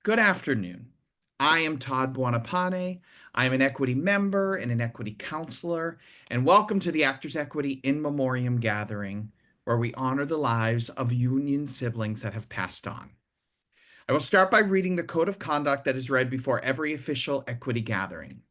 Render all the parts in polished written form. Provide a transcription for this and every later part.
Good afternoon. I am Todd Buonapane. I am an equity member and an equity counselor, and welcome to the Actors Equity In Memoriam gathering, where we honor the lives of union siblings that have passed on. I will start by reading the code of conduct that is read before every official equity gathering.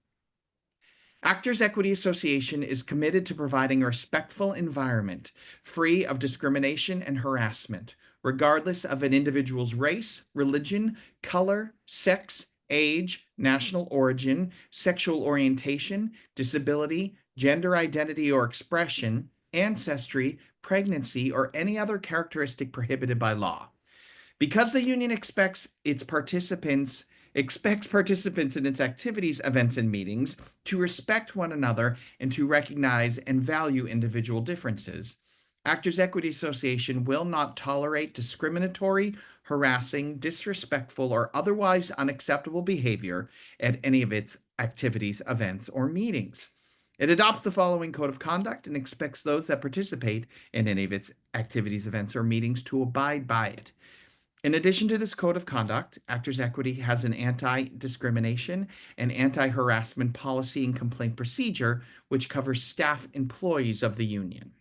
Actors Equity Association is committed to providing a respectful environment free of discrimination and harassment, regardless of an individual's race, religion, color, sex, age, national origin, sexual orientation, disability, gender identity or expression, ancestry, pregnancy, or any other characteristic prohibited by law. Because the union expects participants in its activities, events, and meetings to respect one another and to recognize and value individual differences, Actors Equity Association will not tolerate discriminatory, harassing, disrespectful, or otherwise unacceptable behavior at any of its activities, events, or meetings. It adopts the following code of conduct and expects those that participate in any of its activities, events, or meetings to abide by it. In addition to this code of conduct, Actors Equity has an anti-discrimination and anti-harassment policy and complaint procedure, which covers staff employees of the union.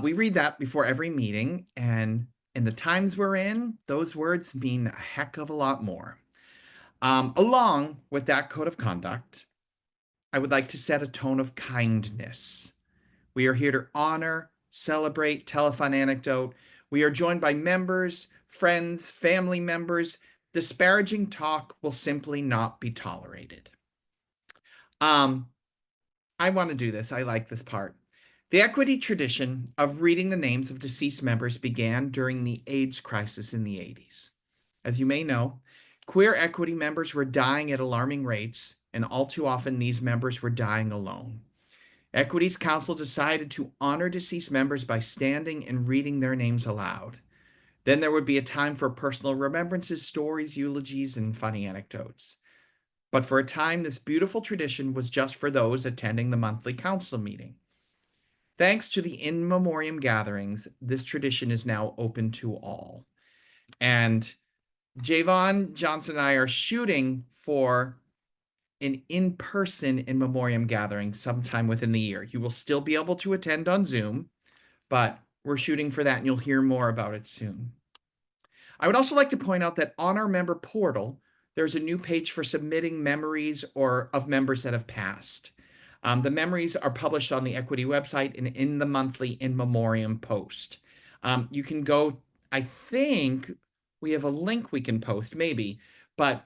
We read that before every meeting, and in the times we're in, those words mean a heck of a lot more. Along with that code of conduct, I would like to set a tone of kindness. We are here to honor, celebrate, tell a fun anecdote. We are joined by members, friends, family members. Disparaging talk will simply not be tolerated. I want to do this. I like this part. The equity tradition of reading the names of deceased members began during the AIDS crisis in the 80s. As you may know, queer equity members were dying at alarming rates, and all too often these members were dying alone. Equities Council decided to honor deceased members by standing and reading their names aloud. Then there would be a time for personal remembrances, stories, eulogies, and funny anecdotes. But for a time, this beautiful tradition was just for those attending the monthly council meeting. Thanks to the In Memoriam gatherings, this tradition is now open to all. And Javon Johnson and I are shooting for an in-person In Memoriam gathering sometime within the year. You will still be able to attend on Zoom, but we're shooting for that, and you'll hear more about it soon. I would also like to point out that on our member portal, there's a new page for submitting memories or of members that have passed. The memories are published on the Equity website and in the monthly In Memoriam post. You can go, I think we have a link we can post, maybe, but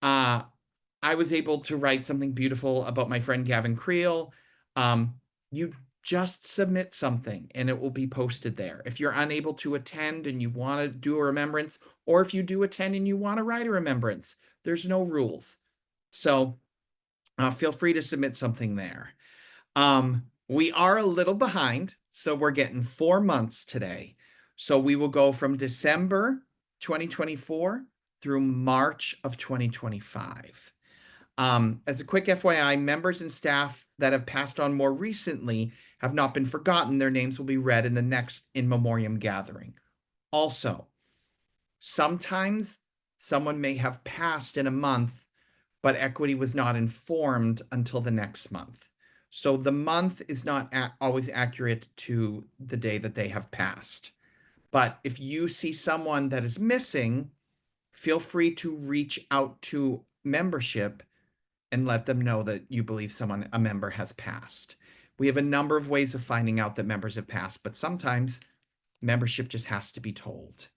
I was able to write something beautiful about my friend Gavin Creel. You just submit something and it will be posted there. If you're unable to attend and you want to do a remembrance, or if you do attend and you want to write a remembrance, there's no rules. So feel free to submit something there. We are a little behind, so we're getting 4 months today. So we will go from December 2024 through March of 2025. As a quick FYI, members and staff that have passed on more recently have not been forgotten. Their names will be read in the next In Memoriam gathering. Also, sometimes someone may have passed in a month, but Equity was not informed until the next month. So the month is not always accurate to the day that they have passed. But if you see someone that is missing, feel free to reach out to membership and let them know that you believe a member has passed. We have a number of ways of finding out that members have passed, but sometimes membership just has to be told.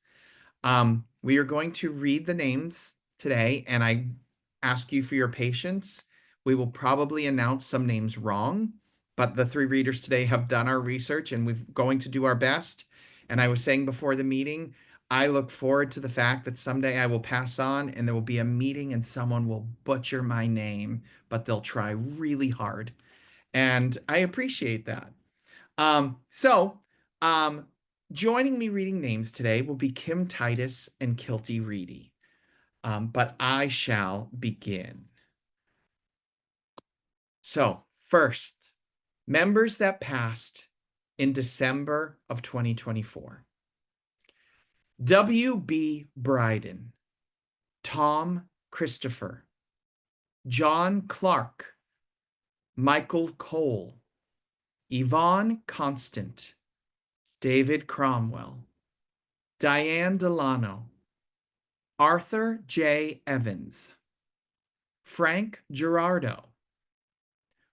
We are going to read the names today, and I ask you for your patience. We will probably announce some names wrong, but the 3 readers today have done our research, and we're going to do our best. And I was saying before the meeting, I look forward to the fact that someday I will pass on and there will be a meeting and someone will butcher my name, but they'll try really hard. And I appreciate that. Joining me reading names today will be Kim Titus and Kilty Reedy. But I shall begin. So first, members that passed in December of 2024. W.B. Bryden, Tom Christopher, John Clark, Michael Cole, Yvonne Constant, David Cromwell, Diane Delano, Arthur J. Evans, Frank Gerardo,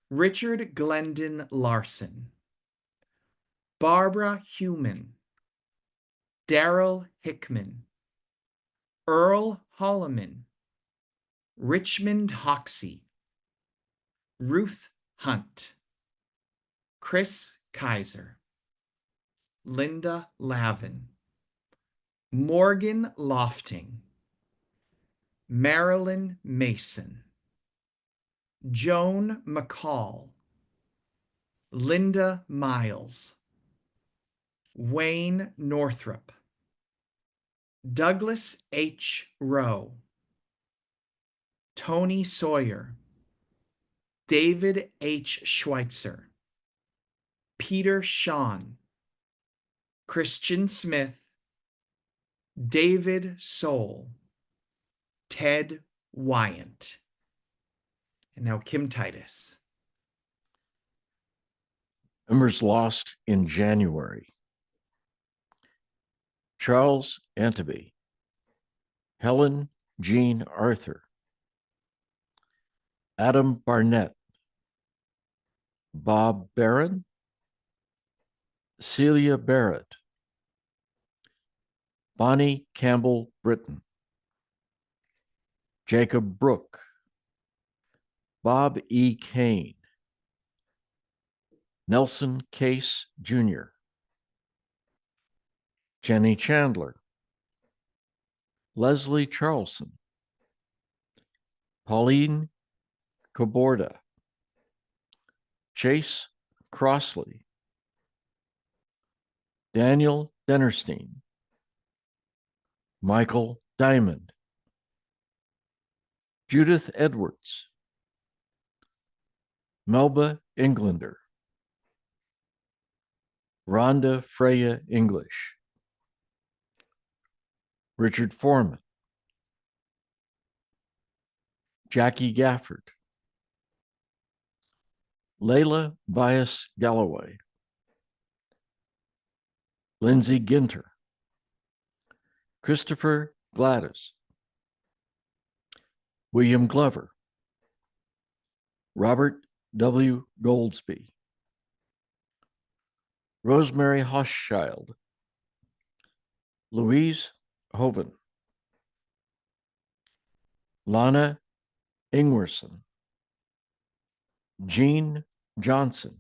Richard Glendon Larson, Barbara Heumann, Darrell Hickman, Earl Holloman, Richmond Hoxie, Ruth Hunt, Chris Kaiser, Linda Lavin, Morgan Lofting, Marilyn Mason, Joan McCall, Linda Miles, Wayne Northrop, Douglas H. Rowe, Tony Sawyer, David H. Schweitzer, Peter Shawn, Christian Smith, David Soul, Ted Wyant. And now Kim Titus. Members lost in January: Charles Antaby, Helen Jean Arthur, Adam Barnett, Bob Barron, Celia Barrett, Bonnie Campbell Britton, Jacob Brooke, Bob E. Kane, Nelson Case Jr., Jenny Chandler, Leslie Charlson, Pauline Coborda, Chase Crossley, Daniel Dennerstein, Michael Diamond, Judith Edwards, Melba Englander, Rhonda Freya English, Richard Foreman, Jackie Gafford, Layla Bias Galloway, Lindsay Ginter, Christopher Gladys, William Glover, Robert W. Goldsby, Rosemary Hochschild, Louise Hoven, Lana Ingwerson, Jean Johnson,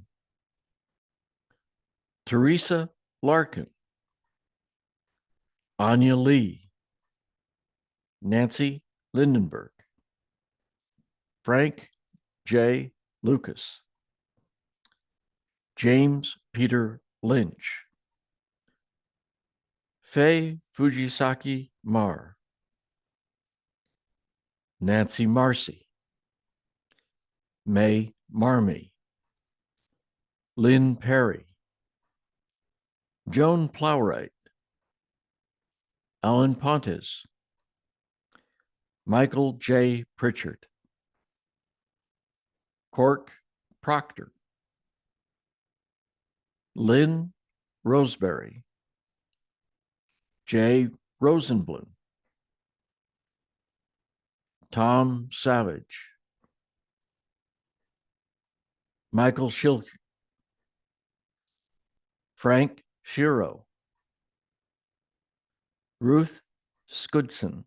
Teresa Larkin, Anya Lee, Nancy Lindenberg, Frank J. Lucas, James Peter Lynch, Faye Fujisaki Mar, Nancy Marcy, May Marmee, Lynn Perry, Joan Plowright, Alan Pontes, Michael J. Pritchard, Cork Proctor, Lynn Roseberry, Jay Rosenblum, Tom Savage, Michael Schilke, Frank Shiro, Ruth Skudson,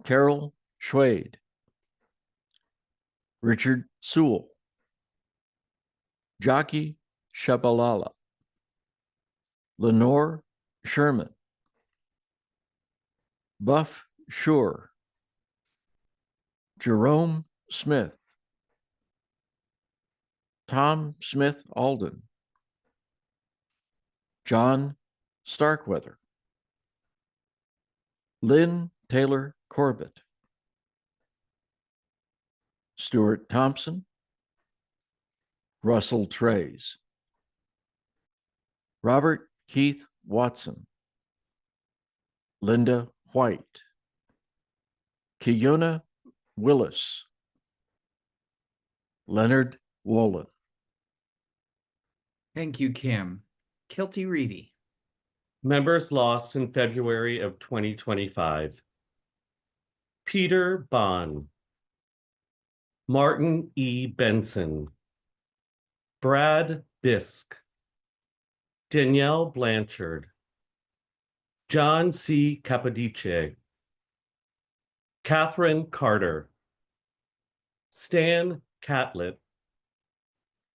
Carol Schwade, Richard Sewell, Jockey Shabalala, Lenore Sherman, Buff Shore, Jerome Smith, Tom Smith Alden, John Starkweather, Lynn Taylor Corbett, Stuart Thompson, Russell Trays, Robert Keith Watson, Linda White, Kiona Willis, Leonard Wolin. Thank you, Kim. Kilty Reedy. Members lost in February of 2025. Peter Bond, Martin E. Benson, Brad Bisk, Danielle Blanchard, John C. Capodice, Catherine Carter, Stan Catlett,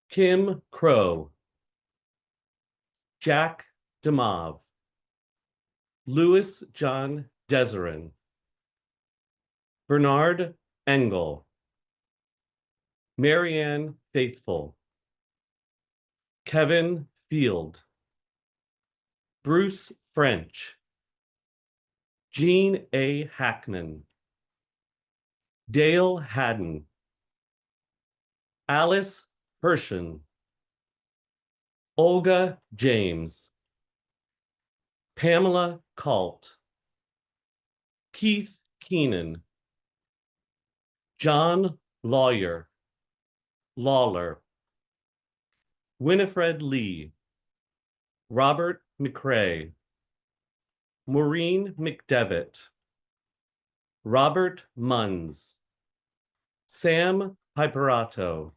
Kim Crow, Jack DeMauve, Louis John Deserin, Bernard Engel, Marianne Faithful, Kevin Field, Bruce French, Jean A. Hackman, Dale Haddon, Alice Hershen, Olga James, Pamela Kalt, Keith Keenan, John Lawler, Winifred Lee, Robert McCrae, Maureen McDevitt, Robert Munns, Sam Hyperato,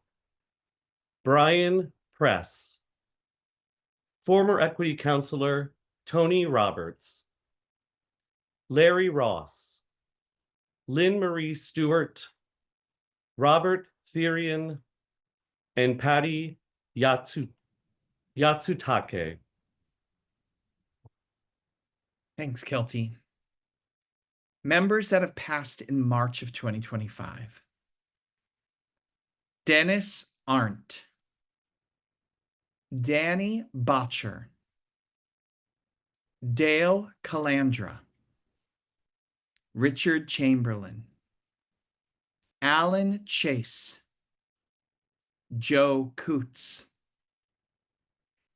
Brian Press, former Equity Counselor Tony Roberts, Larry Ross, Lynn Marie Stewart, Robert Therian, and Patty Yatsutake. Thanks, Kilty. Members that have passed in March of 2025. Dennis Arndt, Danny Botcher, Dale Calandra, Richard Chamberlain, Alan Chase, Joe Coots,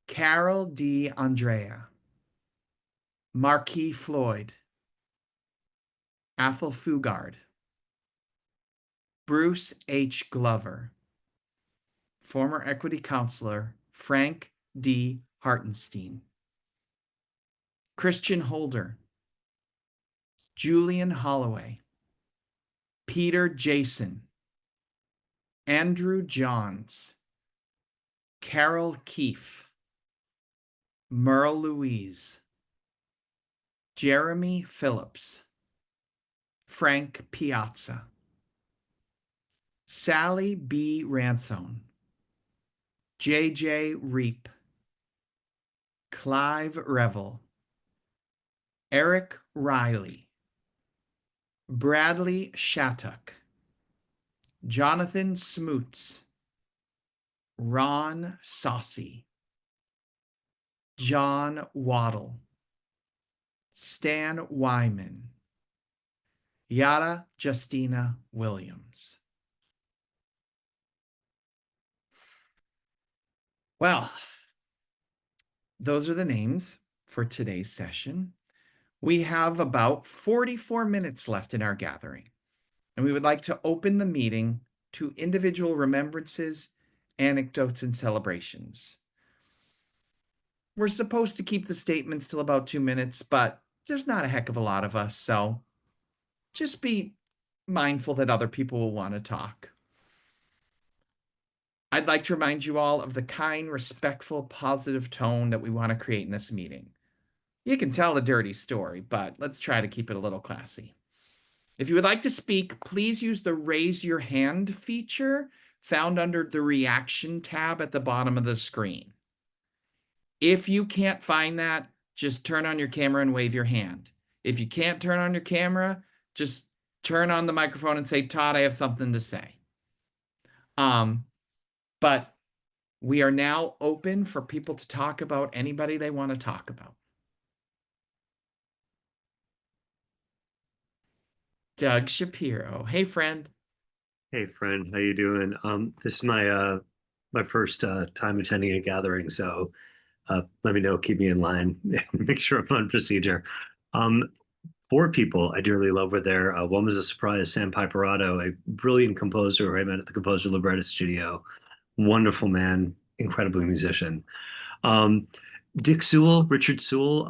Carol D. Andrea, Marquis Floyd, Athel Fugard, Bruce H. Glover, former Equity Counselor Frank D. Hartenstein, Christian Holder, Julian Holloway, Peter Jason, Andrew Johns, Carol Keefe, Merle Louise, Jeremy Phillips, Frank Piazza, Sally B. Ransone, J.J. Reap, Clive Revel, Eric Riley, Bradley Shattuck, Jonathan Smoots, Ron Saucy, John Waddle, Stan Wyman, Yara Justina Williams. Well, those are the names for today's session. We have about 44 minutes left in our gathering, and we would like to open the meeting to individual remembrances, anecdotes, and celebrations. We're supposed to keep the statements till about 2 minutes, but there's not a heck of a lot of us, so just be mindful that other people will want to talk. I'd like to remind you all of the kind, respectful, positive tone that we want to create in this meeting. You can tell a dirty story, but let's try to keep it a little classy. If you would like to speak, please use the raise your hand feature found under the reaction tab at the bottom of the screen. If you can't find that, just turn on your camera and wave your hand. If you can't turn on your camera, just turn on the microphone and say, Todd, I have something to say. But we are now open for people to talk about anybody they want to talk about. Doug Shapiro. Hey, friend. Hey, friend. How you doing? This is my my first time attending a gathering, so let me know. Keep me in line. Make sure I'm on procedure. four people I dearly love were there. One was a surprise, Sam Piperato, a brilliant composer who I met at the Composer Libretto Studio. Wonderful man, incredibly musician. Um, Dick Sewell, Richard Sewell,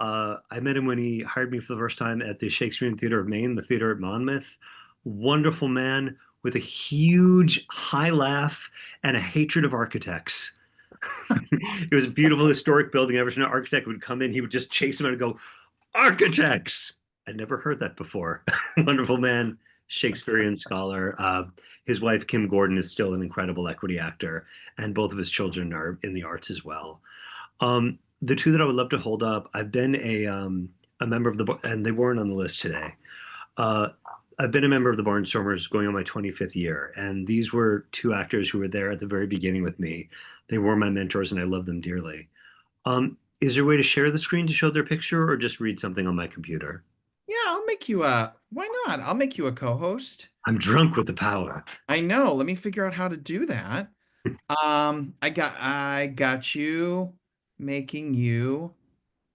I met him when he hired me for the first time at the Shakespearean Theater of Maine, the theater at Monmouth. Wonderful man with a huge high laugh and a hatred of architects. It was a beautiful historic building. Every time an architect would come in, he would just chase him out and go, "Architects!" I'd never heard that before. Wonderful man, Shakespearean scholar. His wife, Kim Gordon, is still an incredible equity actor, and both of his children are in the arts as well. The two that I would love to hold up, I've been a member of the, and they weren't on the list today. Uh, I've been a member of the Barnstormers going on my 25th year, and these were two actors who were there at the very beginning with me. They were my mentors, and I love them dearly. Is there a way to share the screen to show their picture, or just read something on my computer? Yeah, I'll make you why not? I'll make you a co-host. I'm drunk with the power. I know. Let me figure out how to do that. I got you making you.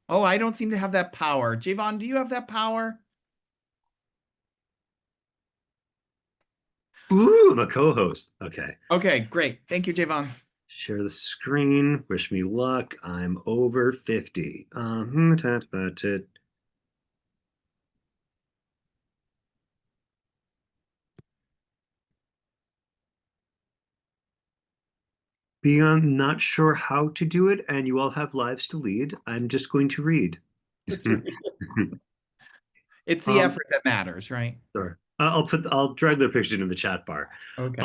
Oh, I don't seem to have that power. Javon, do you have that power? Ooh, I'm a co-host. Okay. Okay, great. Thank you, Javon. Share the screen. Wish me luck. I'm over 50. That's about it. Beyond not sure how to do it, and you all have lives to lead. I'm just going to read. It's the Um, effort that matters, right? Sure. I'll drag their picture into the chat bar. Okay.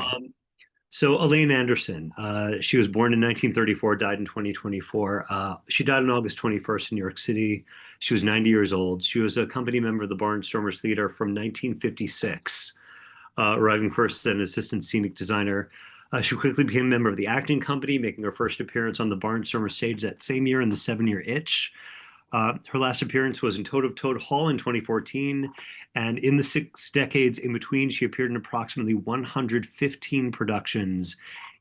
So Elaine Anderson, she was born in 1934, died in 2024. She died on August 21st in New York City. She was 90 years old. She was a company member of the Barnstormers Theater from 1956, arriving first as an assistant scenic designer. She quickly became a member of the acting company, making her first appearance on the Barnstormers stage that same year in The 7-Year Itch. Her last appearance was in Toad of Toad Hall in 2014, and in the 6 decades in between, she appeared in approximately 115 productions,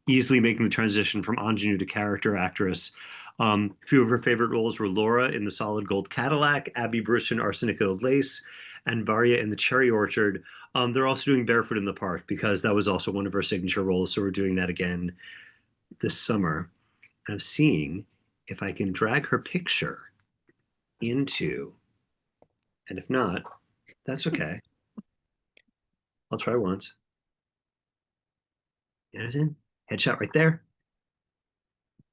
easily making the transition from ingenue to character actress. A few of her favorite roles were Laura in The Solid Gold Cadillac, Abby Bruce in Arsenic Gold Lace, and Varya in The Cherry Orchard. They're also doing Barefoot in the Park because that was also one of her signature roles, so we're doing that again this summer. I'm seeing if I can drag her picture into, and if not, that's okay. I'll try once. There's in headshot right there.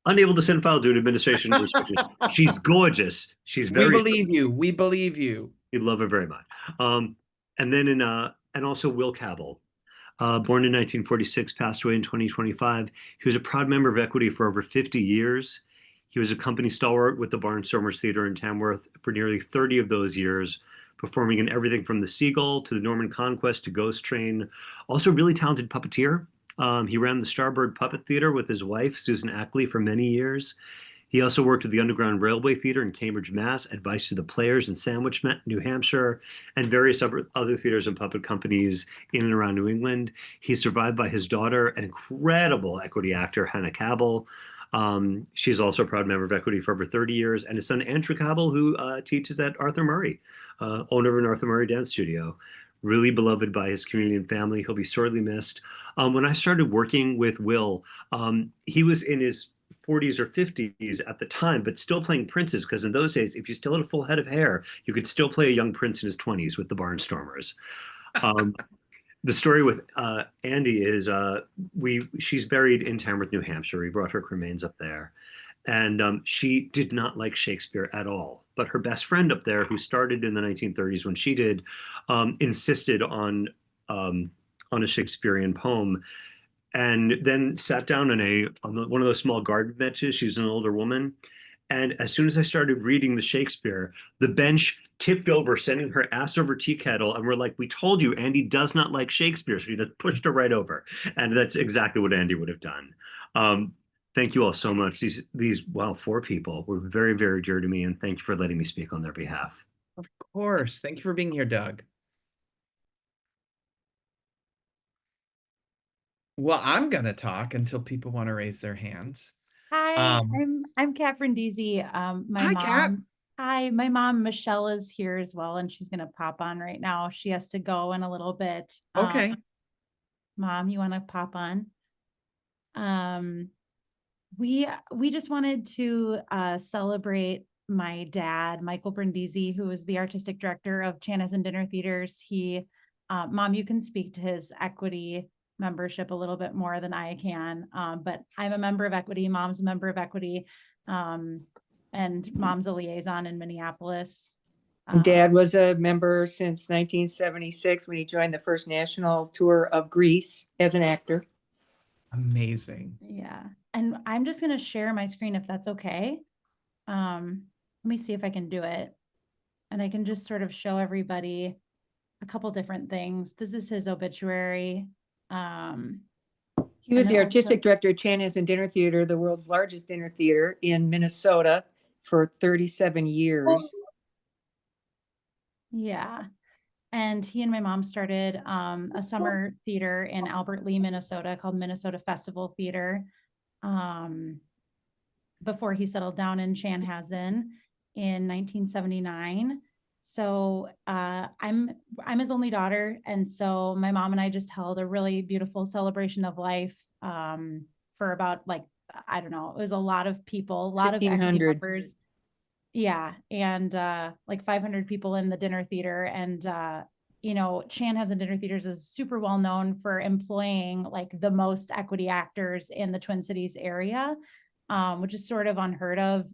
Unable to send file due to administration restrictions. She's gorgeous. She's We very. believe you. We believe you. You'd love her very much. And then and also Will Cabell, born in 1946, passed away in 2025. He was a proud member of Equity for over 50 years. He was a company stalwart with the Barnstormers Theater in Tamworth for nearly 30 of those years, performing in everything from The Seagull to the Norman Conquest to Ghost Train. Also a really talented puppeteer. He ran the Starbird Puppet Theater with his wife, Susan Ackley, for many years. He also worked at the Underground Railway Theater in Cambridge, Mass., Advice to the Players in Sandwich, New Hampshire, and various other theaters and puppet companies in and around New England. He's survived by his daughter, an incredible equity actor, Hannah Cabell. She's also a proud member of Equity for over 30 years, and his son, Andrew Cabell, who teaches at Arthur Murray, owner of an Arthur Murray dance studio. Really beloved by his community and family. He'll be sorely missed. When I started working with Will, he was in his 40s or 50s at the time, but still playing princes, because in those days, if you still had a full head of hair, you could still play a young prince in his 20s with the Barnstormers. The story with Andy is she's buried in Tamworth, New Hampshire. We brought her remains up there. And she did not like Shakespeare at all. But her best friend up there, who started in the 1930s when she did, insisted on a Shakespearean poem, and then sat down on one of those small garden benches. She was an older woman. And as soon as I started reading the Shakespeare, the bench tipped over, sending her ass over tea kettle. And we're like, we told you, Andy does not like Shakespeare. So she just pushed her right over. And that's exactly what Andy would have done. Thank you all so much. These 4 people were very, very dear to me. And thank you for letting me speak on their behalf. Of course. Thank you for being here, Doug. Well, I'm going to talk until people want to raise their hands. Hi, I'm Catherine Deasy. My Hi, mom. Kat. Hi, my mom, Michelle, is here as well, and she's gonna pop on right now. She has to go in a little bit. Okay. Mom, you want to pop on? Um, we just wanted to celebrate my dad, Michael Brindisi, who is the artistic director of Chanhassen Dinner Theaters. He, Mom, you can speak to his equity membership a little bit more than I can, but I'm a member of equity. Mom's a member of equity, and Mom's a liaison in Minneapolis. Dad was a member since 1976 when he joined the first national tour of Greece as an actor. Amazing. Yeah, and I'm just gonna share my screen if that's okay. Let me see if I can do it. And I can just sort of show everybody a couple different things. This is his obituary. He was And the then artistic also- director of Chanhassen Dinner Theater, the world's largest dinner theater in Minnesota for 37 years. Yeah. And he and my mom started a summer theater in Albert Lee, Minnesota called Minnesota Festival Theater. Before he settled down in Chanhassen in 1979. So I'm his only daughter, and so my mom and I just held a really beautiful celebration of life for about I don't know, it was a lot of people, a lot of equity 1,500. members. Yeah, and like 500 people in the dinner theater, and Chanhassen Dinner Theaters is super well known for employing like the most equity actors in the Twin Cities area. Which is sort of unheard of,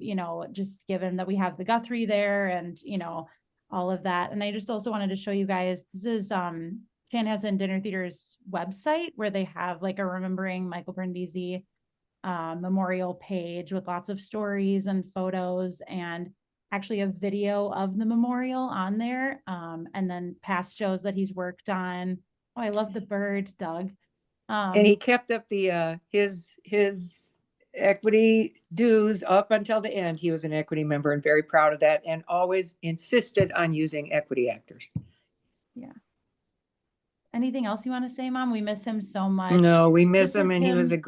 just given that we have the Guthrie there and, all of that. And I just also wanted to show you guys, this is Chanhassen Dinner Theater's website where they have like a remembering Michael Brindisi memorial page with lots of stories and photos and actually a video of the memorial on there. And then past shows that he's worked on. Oh, I love the bird, Doug. And he kept up the his equity dues up until the end. He was an equity member and very proud of that, and always insisted on using equity actors. Yeah. Anything else you want to say, Mom? We miss him so much. No, we miss This is him, and he was him.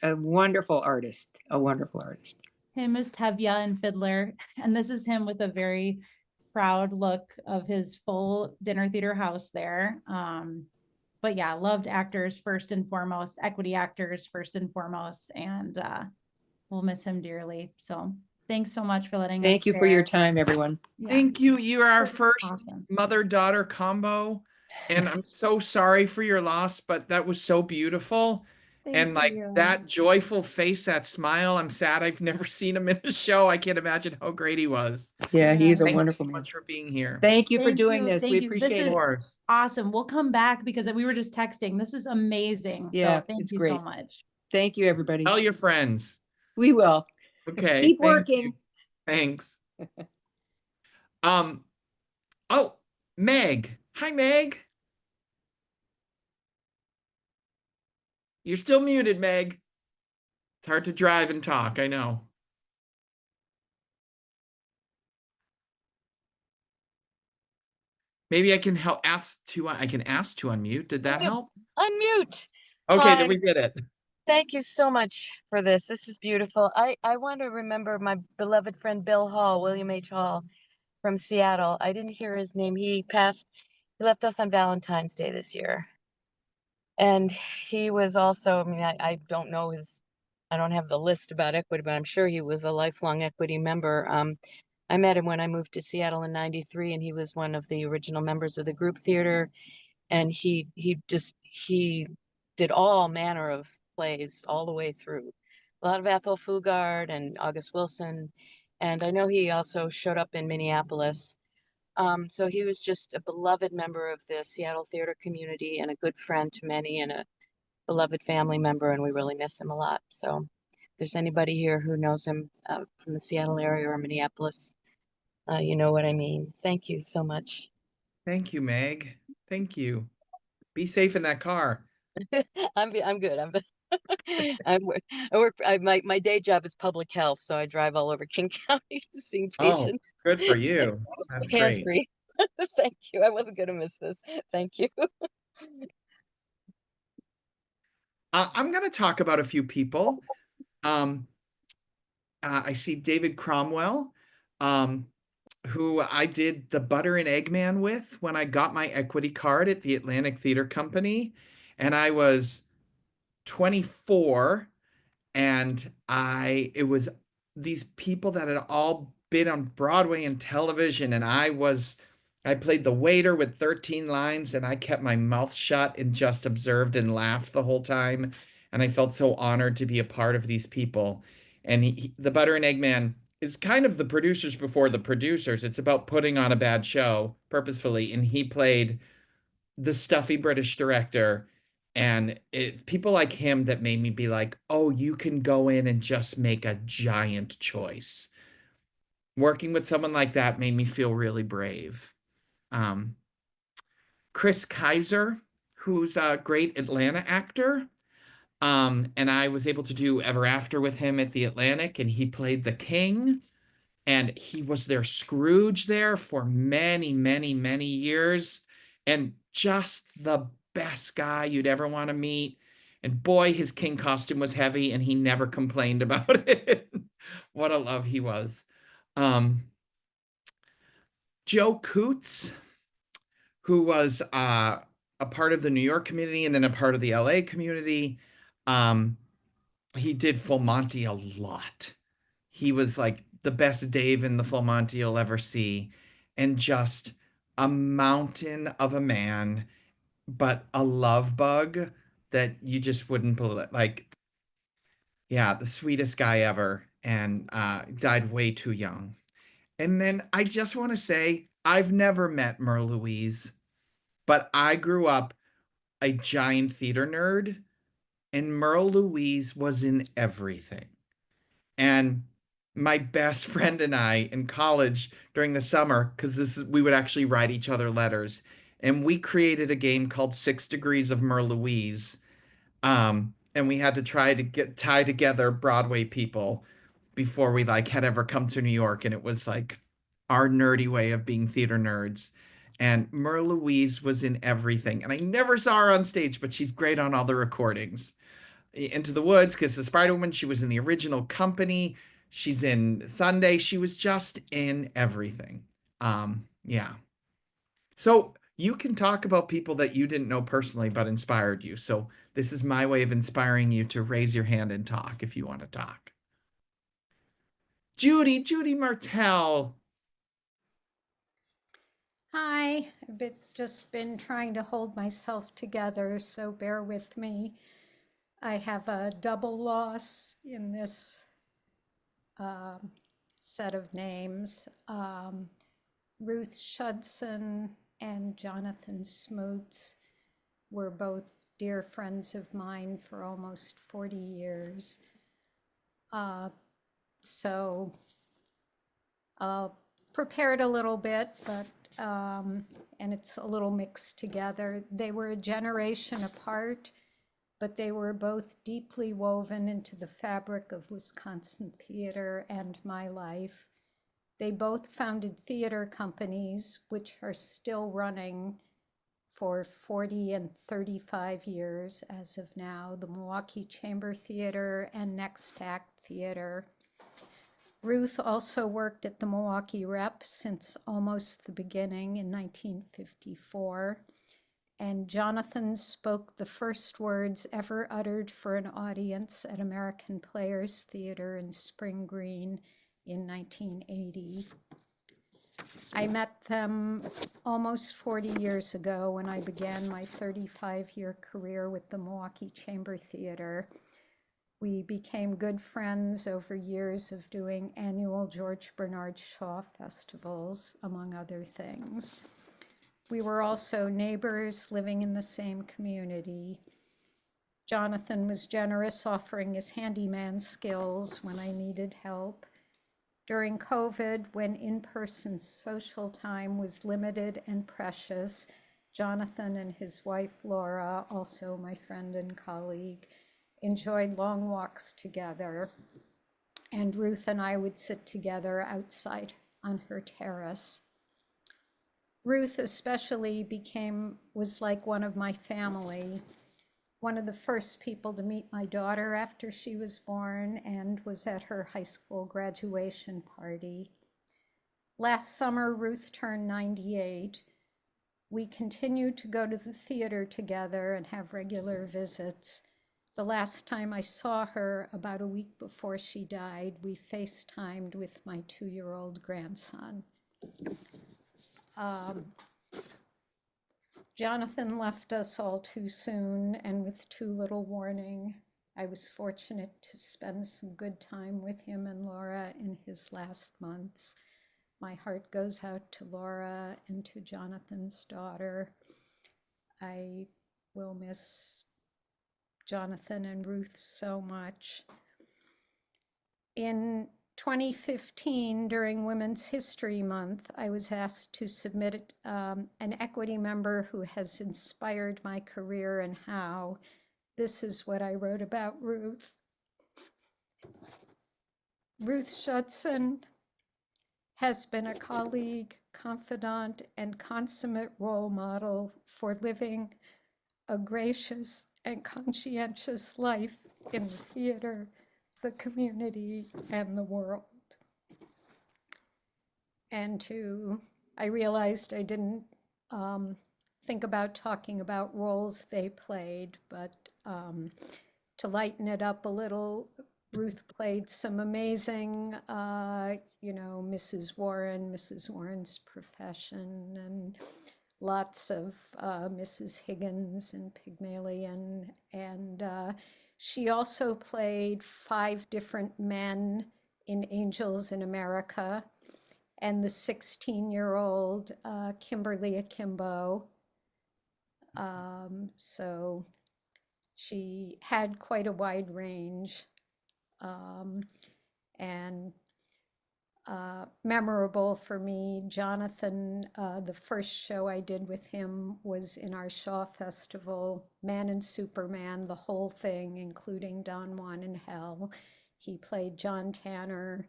a wonderful artist, a wonderful artist. Him as Tevye and Fiddler. And this is him with a very proud look of his full dinner theater house there. But yeah, loved actors first and foremost, equity actors first and foremost, and we'll miss him dearly. So thanks so much for letting us Thank you for your share. time, everyone. Yeah. Thank you. You are our This is first awesome. mother-daughter combo. And I'm so sorry for your loss, but that was so beautiful. And like you. that joyful face, that smile, I'm sad I've never seen him in a show. I can't imagine how great he was. Yeah, he's a Thank you wonderful so man. much for being here. Thank you for Thank doing you, this. thank We you. This appreciate is it. Of course. awesome. We'll come back because we were just texting. This is amazing. Yeah, So thank it's you so great. much. Thank you, everybody. Tell your friends. We will. Okay. Keep thank working. you. Thanks. Oh, Meg. Hi, Meg. You're still muted, Meg. It's hard to drive and talk, I know. Maybe I can ask to unmute. Did that help? Unmute. Okay, Hi. then we did it. Thank you so much for this. This is beautiful. I want to remember my beloved friend Bill Hall, William H. Hall from Seattle. I didn't hear his name. He left us on Valentine's Day this year. And he was also, I don't know I don't have the list about equity, but I'm sure he was a lifelong equity member. I met him when I moved to Seattle in '93, and he was one of the original members of the group theater. And he did all manner of plays all the way through. A lot of Ethel Fugard and August Wilson. And I know he also showed up in Minneapolis. So he was just a beloved member of the Seattle theater community and a good friend to many and a beloved family member, and we really miss him a lot. So if there's anybody here who knows him from the Seattle area or Minneapolis, you know what I mean. Thank you so much. Thank you, Meg. Thank you. Be safe in that car. I'm good. My day job is public health, so I drive all over King County seeing Oh, patients. good for you. That's great. Hands-free. Thank you. I wasn't gonna miss this. Thank you. I'm going to talk about a few people. I see David Cromwell. who I did the Butter and Egg Man with when I got my equity card at the Atlantic Theater Company. And I was 24, and it was these people that had all been on Broadway and television, and I played the waiter with 13 lines, and I kept my mouth shut and just observed and laughed the whole time. And I felt so honored to be a part of these people. And the Butter and Egg Man is kind of the producers before the producers. It's about putting on a bad show purposefully, and he played the stuffy British director. And people like him that made me be like, oh, you can go in and just make a giant choice. Working with someone like that made me feel really brave. Um, Chris Kaiser, who's a great Atlanta actor. And I was able to do Ever After with him at the Atlantic, and he played the king. And he was their Scrooge there for many, many, many years. And just the best guy you'd ever want to meet. And boy, his king costume was heavy, and he never complained about it. What a love he was. Joe Coots, who was a part of the New York community and then a part of the LA community. He did Full Monty a lot. He was like the best Dave in the Full Monty you'll ever see, and just a mountain of a man, but a love bug that you just wouldn't believe. Like, yeah, the sweetest guy ever, and died way too young. And then I just want to say, I've never met Mer Louise, but I grew up a giant theater nerd, and Merle Louise was in everything. And my best friend and I in college during the summer, because we would actually write each other letters, and we created a game called 6 Degrees of Merle Louise. And we had to try to tie together Broadway people before we like had ever come to New York, and it was like our nerdy way of being theater nerds. And Mer Louise was in everything, and I never saw her on stage, but she's great on all the recordings. Into the Woods, Kiss the Spider Woman, she was in the original Company. She's in Sunday. She was just in everything. Yeah. So you can talk about people that you didn't know personally but inspired you. So this is my way of inspiring you to raise your hand and talk if you want to talk. Judy Martell. Hi, just been trying to hold myself together, so bear with me. I have a double loss in this set of names. Ruth Shudson and Jonathan Smoots were both dear friends of mine for almost 40 years. So prepared a little bit, but and it's a little mixed together. They were a generation apart, but they were both deeply woven into the fabric of Wisconsin theater and my life. They both founded theater companies, which are still running for 40 and 35 years as of now, the Milwaukee Chamber Theater and Next Act Theater. Ruth also worked at the Milwaukee Rep since almost the beginning in 1954. And Jonathan spoke the first words ever uttered for an audience at American Players Theater in Spring Green in 1980. I met them almost 40 years ago when I began my 35-year career with the Milwaukee Chamber Theater. We became good friends over years of doing annual George Bernard Shaw festivals, among other things. We were also neighbors living in the same community. Jonathan was generous, offering his handyman skills when I needed help. During COVID, when in-person social time was limited and precious, Jonathan and his wife, Laura, also my friend and colleague, enjoyed long walks together, and Ruth and I would sit together outside on her terrace. Ruth especially was like one of my family, one of the first people to meet my daughter after she was born, and was at her high school graduation party. Last summer, Ruth turned 98. We continue to go to the theater together and have regular visits. The last time I saw her, about a week before she died, we FaceTimed with my 2-year-old grandson. Jonathan left us all too soon and with too little warning. I was fortunate to spend some good time with him and Laura in his last months. My heart goes out to Laura and to Jonathan's daughter. I will miss Jonathan and Ruth so much. In 2015, during Women's History Month, I was asked to submit an equity member who has inspired my career and how. This is what I wrote about Ruth. Ruth Schutson has been a colleague, confidant, and consummate role model for living a gracious and conscientious life in the theater, the community, and the world. And I realized I didn't think about talking about roles they played, but to lighten it up a little, Ruth played some amazing, Mrs. Warren, Mrs. Warren's Profession, and lots of Mrs. Higgins and Pygmalion. And she also played 5 different men in Angels in America, and the 16-year-old Kimberly Akimbo. So she had quite a wide range. And memorable for me, Jonathan, the first show I did with him was in our Shaw Festival, Man and Superman, the whole thing, including Don Juan in Hell. He played John Tanner,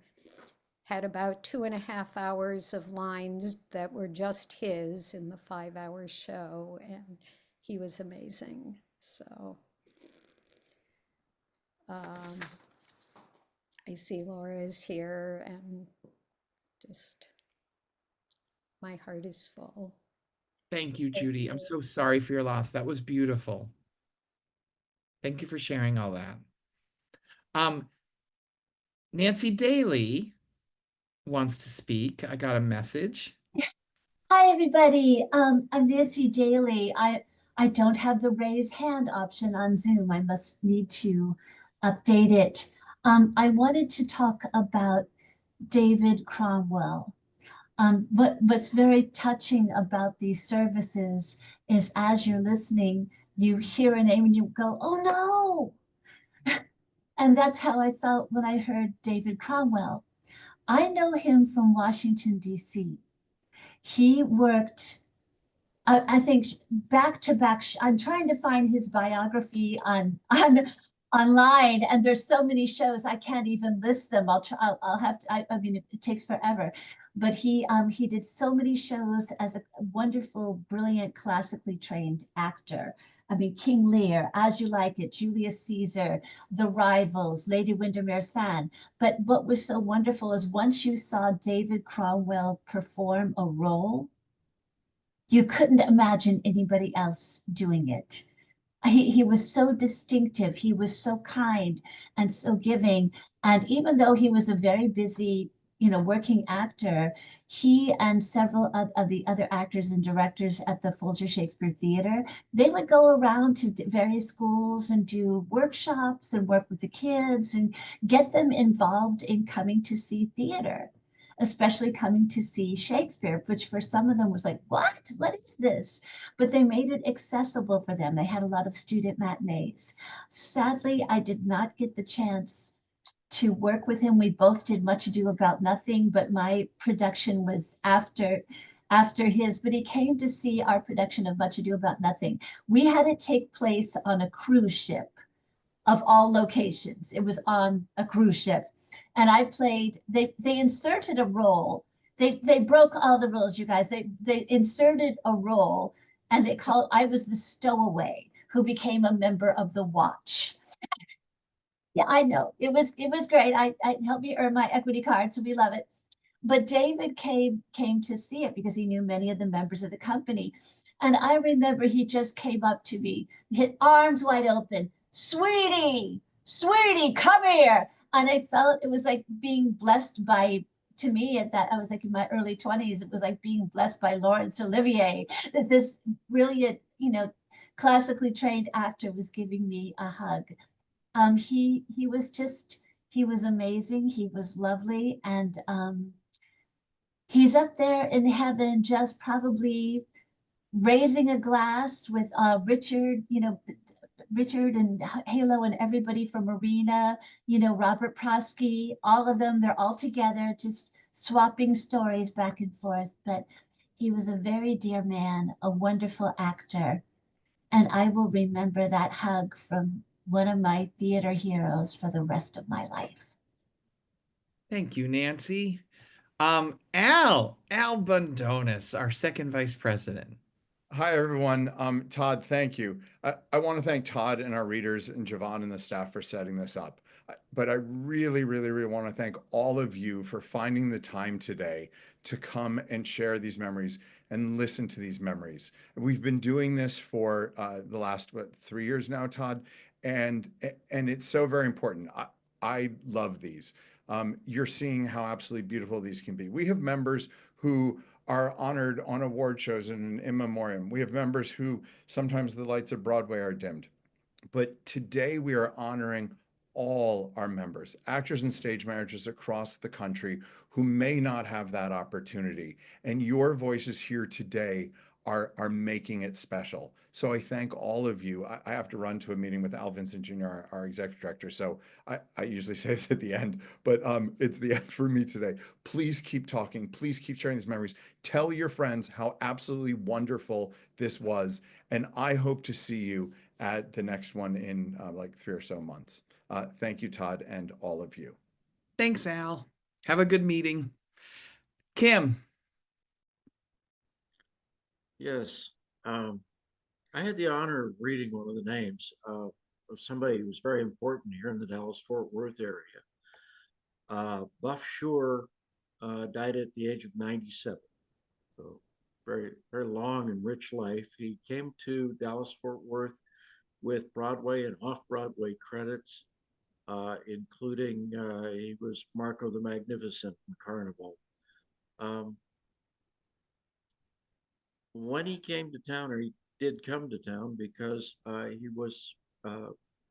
had about 2.5 hours of lines that were just his in the 5-hour show, and he was amazing. So I see Laura is here, and just my heart is full. Thank you, Judy. I'm so sorry for your loss. That was beautiful. Thank you for sharing all that. Nancy Daly wants to speak. I got a message. Hi, everybody. I'm Nancy Daly. I don't have the raise hand option on Zoom. I must need to update it. I wanted to talk about David Cromwell. What's very touching about these services is as you're listening, you hear a name and you go, oh no. And that's how I felt when I heard David Cromwell. I know him from Washington, D.C. He worked, I think, back to back. I'm trying to find his biography online, and there's so many shows I can't even list them. I'll have to. I mean, it takes forever. But he did so many shows as a wonderful, brilliant, classically trained actor. I mean, King Lear, As You Like It, Julius Caesar, The Rivals, Lady Windermere's Fan. But what was so wonderful is once you saw David Cromwell perform a role, you couldn't imagine anybody else doing it. He was so distinctive. He was so kind and so giving. And even though he was a very busy, working actor, he and several of the other actors and directors at the Folger Shakespeare Theater, they would go around to various schools and do workshops and work with the kids and get them involved in coming to see theater, especially coming to see Shakespeare, which for some of them was like, what is this? But they made it accessible for them. They had a lot of student matinees. Sadly, I did not get the chance to work with him. We both did Much Ado About Nothing, but my production was after his, but he came to see our production of Much Ado About Nothing. We had it take place on a cruise ship of all locations. It was on a cruise ship. And I played, they inserted a role. They broke all the rules, you guys. They inserted a role, and I was the stowaway who became a member of the watch. Yeah, I know. It was great. I helped me earn my equity card, so we love it. but David came to see it because he knew many of the members of the company. And I remember he just came up to me, hit arms wide open, sweetie, sweetie, come here. And I felt it was like being blessed by, to me at that, I was like in my early 20s, it was like being blessed by Laurence Olivier, that this brilliant, classically trained actor was giving me a hug. He was just, he was amazing. He was lovely. And he's up there in heaven, just probably raising a glass with Richard, Richard and Halo and everybody from Marina, Robert Prosky, all of them, they're all together, just swapping stories back and forth. But he was a very dear man, a wonderful actor. And I will remember that hug from one of my theater heroes for the rest of my life. Thank you, Nancy. Al Bandonis, our second vice president. Hi, everyone. Todd, thank you. I want to thank Todd and our readers and Javon and the staff for setting this up. But I really, really, really want to thank all of you for finding the time today to come and share these memories and listen to these memories. We've been doing this for the last, 3 years now, Todd, and it's so very important. I love these. You're seeing how absolutely beautiful these can be. We have members who are honored on award shows and in memoriam. We have members who sometimes the lights of Broadway are dimmed. But today we are honoring all our members, actors and stage managers across the country who may not have that opportunity. And your voices here today are making it special. So I thank all of you. I have to run to a meeting with Al Vincent Jr., our executive director. So I usually say this at the end, but it's the end for me today. Please keep talking. Please keep sharing these memories. Tell your friends how absolutely wonderful this was. And I hope to see you at the next one in like 3 or so months. Thank you, Todd, and all of you. Thanks, Al. Have a good meeting. Kim. Yes. I had the honor of reading one of the names of somebody who was very important here in the Dallas-Fort Worth area. Buff Shure died at the age of 97. So very, very long and rich life. He came to Dallas-Fort Worth with Broadway and off-Broadway credits, including he was Marco the Magnificent in Carnival. When he came to town, or he did come to town, because he was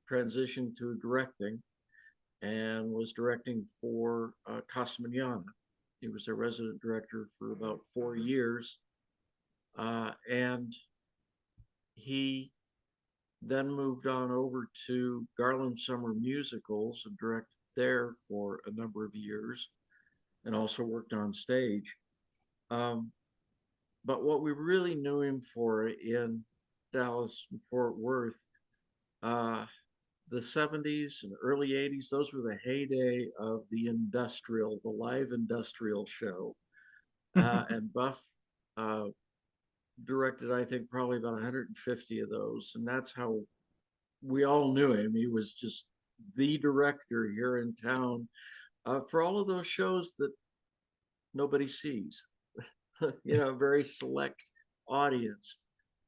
transitioned to directing and was directing for Casa Manana. He was a resident director for about 4 years. And he then moved on over to Garland Summer Musicals and directed there for a number of years and also worked on stage. But what we really knew him for in Dallas and Fort Worth, the 70s and early 80s, those were the heyday of the live industrial show. And Buff directed, I think, probably about 150 of those. And that's how we all knew him. He was just the director here in town for all of those shows that nobody sees. A very select audience.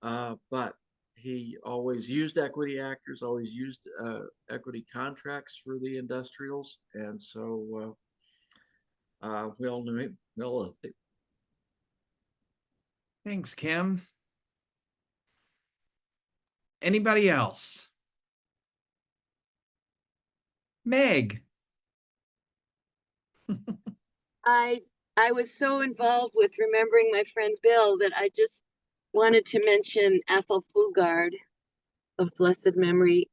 But he always used equity actors, always used equity contracts for the industrials. And so we all knew him. We all loved him. Thanks, Kim. Anybody else? Meg. I was so involved with remembering my friend Bill that I just wanted to mention Ethel Fugard of blessed memory.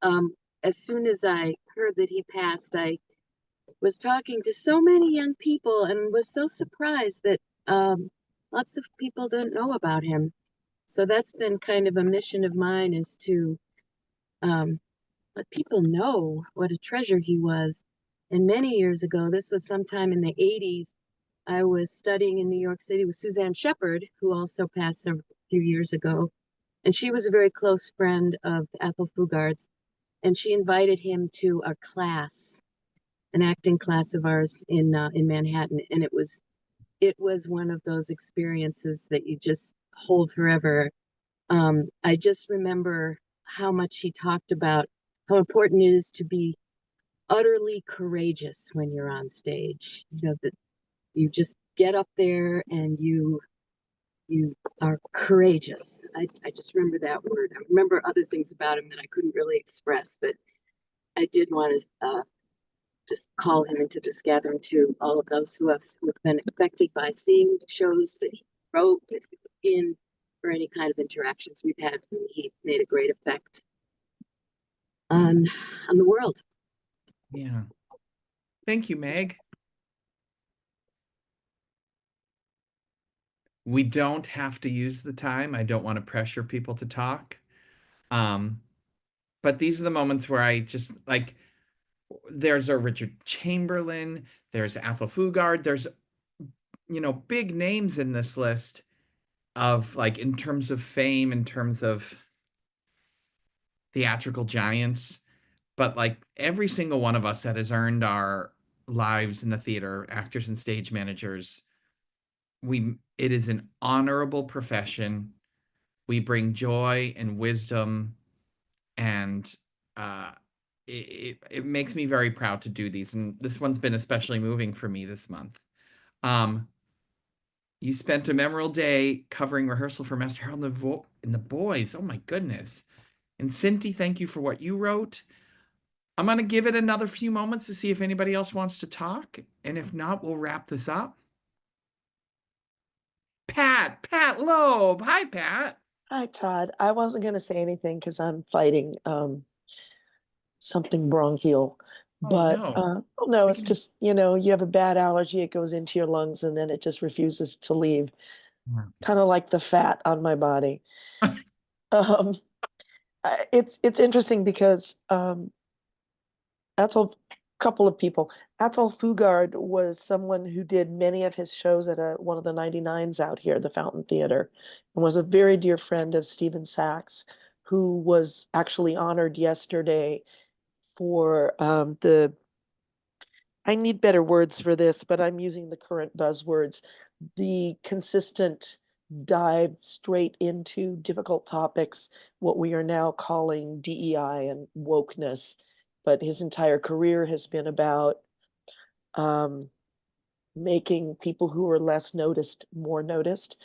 As soon as I heard that he passed, I was talking to so many young people and was so surprised that lots of people don't know about him. So that's been kind of a mission of mine, is to let people know what a treasure he was. And many years ago, this was sometime in the 80s, I was studying in New York City with Suzanne Shepard, who also passed a few years ago. And she was a very close friend of Ethel Fugard's. And she invited him to a class, an acting class of ours in Manhattan. And it was it was one of those experiences that you just hold forever. I just remember how much he talked about how important it is to be utterly courageous when you're on stage. You know, that you just get up there and you are courageous. I just remember that word. I remember other things about him that I couldn't really express, but I did want to just call him into this gathering to all of those who have been affected by seeing the shows that he wrote, that he was in, or any kind of interactions we've had. And he made a great effect on the world. Yeah. Thank you, Meg. We don't have to use the time. I don't want to pressure people to talk. But these are the moments where I just like, there's a Richard Chamberlain, there's Athol Fugard, there's, big names in this list of like, in terms of fame, in terms of theatrical giants. But like every single one of us that has earned our lives in the theater, actors and stage managers, it is an honorable profession. We bring joy and wisdom, and it makes me very proud to do these. And this one's been especially moving for me this month. You spent a memorable day covering rehearsal for Master Harold and the boys. Oh my goodness. And Cindy, thank you for what you wrote. I'm going to give it another few moments to see if anybody else wants to talk. And if not, we'll wrap this up. Pat Loeb. Hi, Pat. Hi, Todd. I wasn't going to say anything because I'm fighting something bronchial. Oh, But no. oh, no, I it's can- just, you have a bad allergy, it goes into your lungs and then it just refuses to leave. Yeah. Kind of like the fat on my body. um, it's interesting because Athol, couple of people. Athol Fugard was someone who did many of his shows at one of the 99s out here, the Fountain Theater, and was a very dear friend of Stephen Sachs, who was actually honored yesterday for I need better words for this, but I'm using the current buzzwords, the consistent dive straight into difficult topics, what we are now calling DEI and wokeness. But his entire career has been about making people who are less noticed more noticed.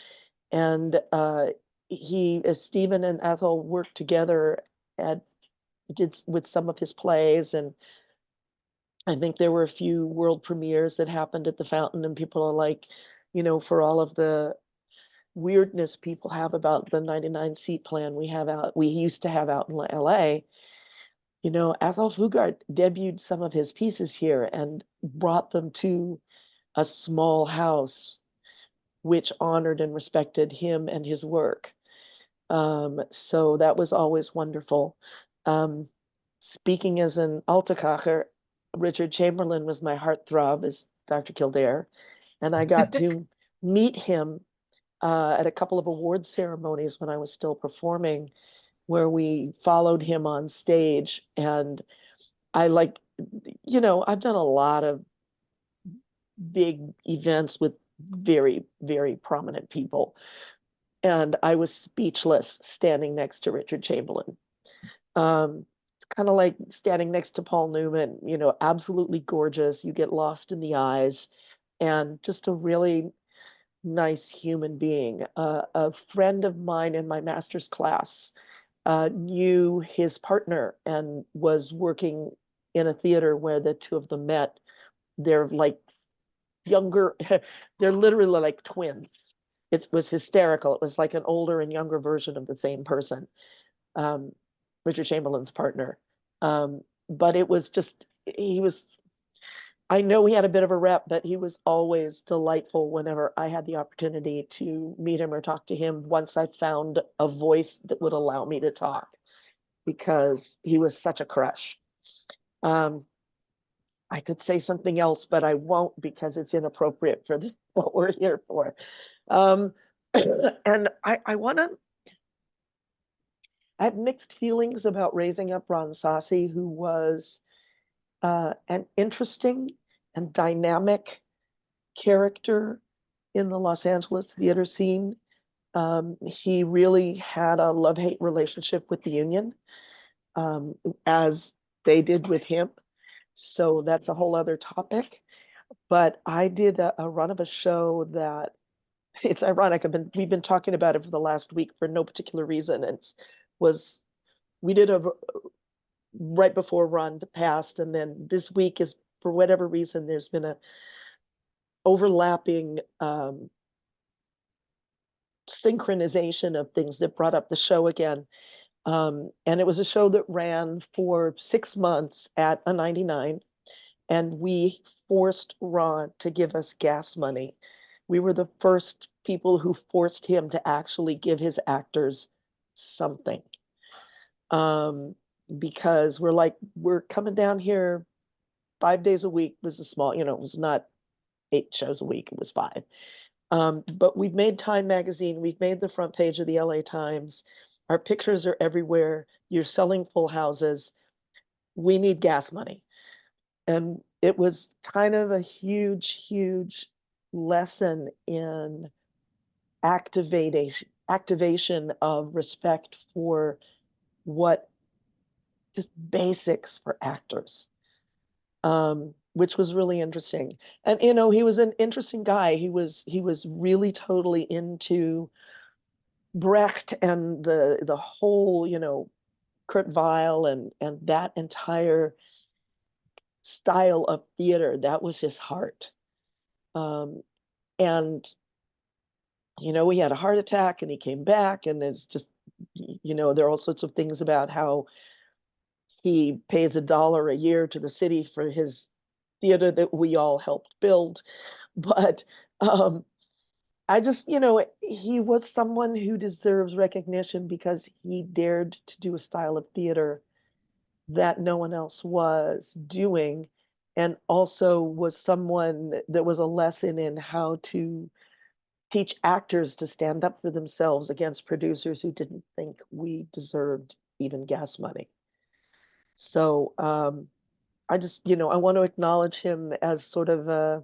And Stephen and Ethel worked together did with some of his plays, and I think there were a few world premieres that happened at the Fountain, and people are like, for all of the weirdness people have about the 99 seat plan we used to have out in LA, Athol Fugard debuted some of his pieces here and brought them to a small house which honored and respected him and his work. So that was always wonderful. Speaking as an Altakacher, Richard Chamberlain was my heartthrob as Dr. Kildare, and I got to meet him at a couple of award ceremonies when I was still performing, where we followed him on stage. And I've done a lot of big events with very, very prominent people. And I was speechless standing next to Richard Chamberlain. It's kind of like standing next to Paul Newman, absolutely gorgeous. You get lost in the eyes, and just a really nice human being. A friend of mine in my master's class knew his partner and was working in a theater where the two of them met. They're like younger, they're literally like twins. It was hysterical. It was like an older and younger version of the same person, Richard Chamberlain's partner. But it was just, I know he had a bit of a rep, but he was always delightful whenever I had the opportunity to meet him or talk to him once I found a voice that would allow me to talk, because he was such a crush. I could say something else, but I won't because it's inappropriate for what we're here for. And I have mixed feelings about raising up Ron Sassi, who was an interesting and dynamic character in the Los Angeles theater scene. He really had a love-hate relationship with the union, as they did with him. So that's a whole other topic. But I did a run of a show that it's ironic. We've been talking about it for the last week for no particular reason. We did a right before Ron passed, and then this week is, for whatever reason, there's been a overlapping synchronization of things that brought up the show again. And it was a show that ran for 6 months at a 99, and we forced Ron to give us gas money. We were the first people who forced him to actually give his actors something. Because we're like, we're coming down here 5 days a week. Was a small, it was not 8 shows a week, it was 5. But we've made Time Magazine, we've made the front page of the LA Times. Our pictures are everywhere. You're selling full houses. We need gas money. And it was kind of a huge, huge lesson in activation of respect for what just basics for actors, which was really interesting. And he was an interesting guy. He was really totally into Brecht and the whole, Kurt Weill and that entire style of theater. That was his heart. And he had a heart attack and he came back, and there's just, there are all sorts of things about how he pays $1 a year to the city for his theater that we all helped build. But I just, he was someone who deserves recognition because he dared to do a style of theater that no one else was doing, and also was someone that was a lesson in how to teach actors to stand up for themselves against producers who didn't think we deserved even gas money. So I just, I want to acknowledge him as sort of a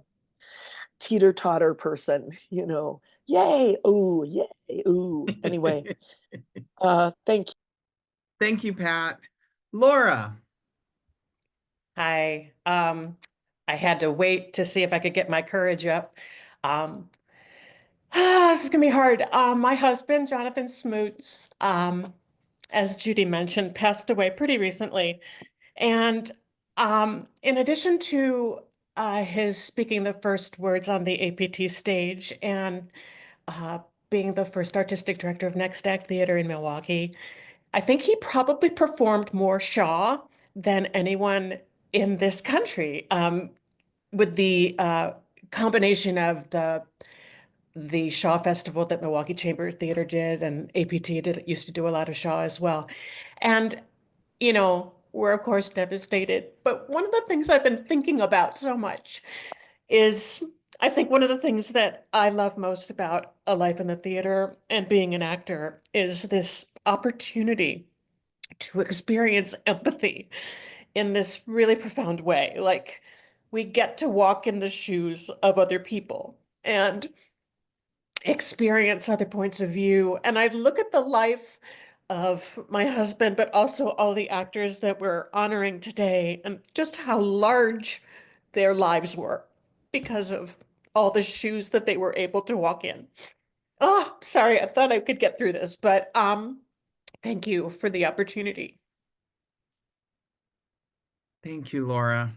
teeter-totter person, yay, ooh, yay, ooh. Anyway, thank you. Thank you, Pat. Laura. Hi. I had to wait to see if I could get my courage up. This is gonna be hard. My husband, Jonathan Smoots, as Judy mentioned, passed away pretty recently. And in addition to his speaking the first words on the APT stage and being the first artistic director of Next Act Theater in Milwaukee, I think he probably performed more Shaw than anyone in this country, with the combination of the Shaw Festival that Milwaukee Chamber Theater did, and APT used to do a lot of Shaw as well. And, we're of course devastated. But one of the things I've been thinking about so much is, I think one of the things that I love most about a life in the theater and being an actor is this opportunity to experience empathy in this really profound way. Like, we get to walk in the shoes of other people and experience other points of view. And I look at the life of my husband, but also all the actors that we're honoring today, and just how large their lives were because of all the shoes that they were able to walk in. Oh, sorry, I thought I could get through this, but thank you for the opportunity. Thank you, Laura.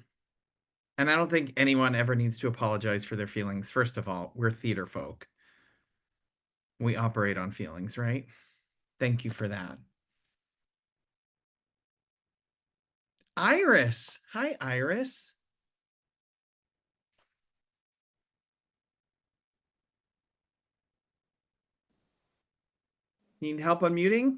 And I don't think anyone ever needs to apologize for their feelings. First of all, we're theater folk. We operate on feelings, right? Thank you for that. Iris. Hi, Iris. Need help unmuting?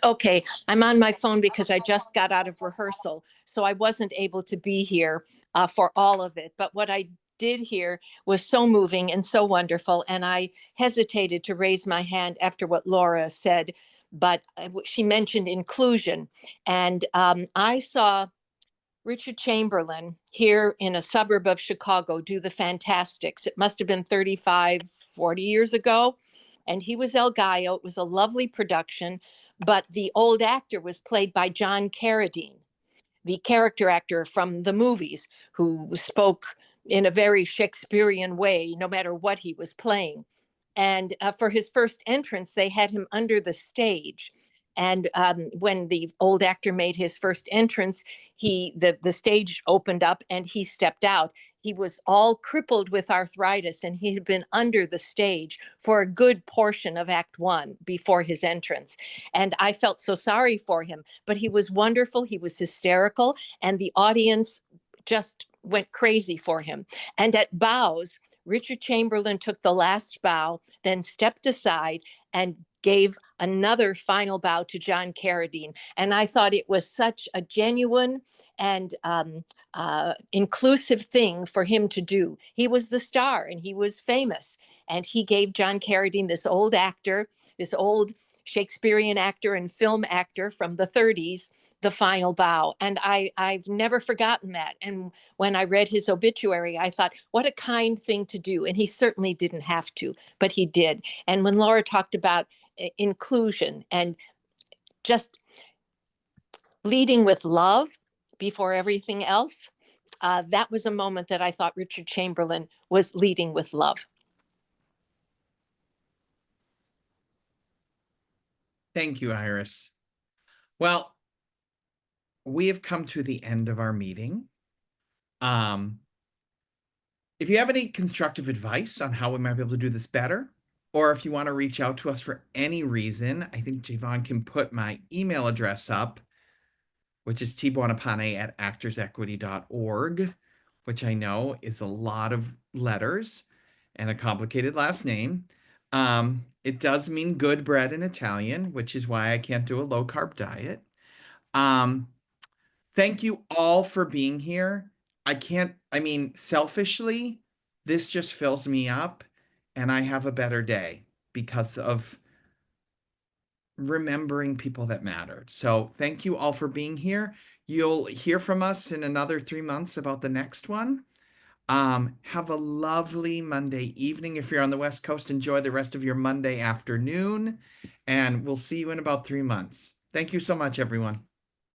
Okay, I'm on my phone because I just got out of rehearsal, so I wasn't able to be here for all of it. But what I did hear was so moving and so wonderful, and I hesitated to raise my hand after what Laura said, but she mentioned inclusion, and I saw Richard Chamberlain here in a suburb of Chicago do the Fantastics. It must have been 35, 40 years ago. And he was El Gallo. It was a lovely production, but the old actor was played by John Carradine, the character actor from the movies, who spoke in a very Shakespearean way, no matter what he was playing. And for his first entrance, they had him under the stage. And when the old actor made his first entrance, the stage opened up and he stepped out. He was all crippled with arthritis, and he had been under the stage for a good portion of Act One before his entrance. And I felt so sorry for him, but he was wonderful. He was hysterical, and the audience just went crazy for him. And at bows, Richard Chamberlain took the last bow, then stepped aside and gave another final bow to John Carradine. And I thought it was such a genuine and inclusive thing for him to do. He was the star and he was famous. And he gave John Carradine, this old actor, this old Shakespearean actor and film actor from the 30s, the final bow. And I've never forgotten that. And when I read his obituary, I thought, what a kind thing to do. And he certainly didn't have to, but he did. And when Laura talked about inclusion and just leading with love before everything else, that was a moment that I thought Richard Chamberlain was leading with love. Thank you, Iris. Well, we have come to the end of our meeting. If you have any constructive advice on how we might be able to do this better, or if you want to reach out to us for any reason, I think Javon can put my email address up, which is tbuonapane@actorsequity.org, which I know is a lot of letters and a complicated last name. It does mean good bread in Italian, which is why I can't do a low-carb diet. Thank you all for being here. Selfishly, this just fills me up and I have a better day because of remembering people that mattered. So thank you all for being here. You'll hear from us in another 3 months about the next one. Have a lovely Monday evening. If you're on the West Coast, enjoy the rest of your Monday afternoon, and we'll see you in about 3 months. Thank you so much, everyone.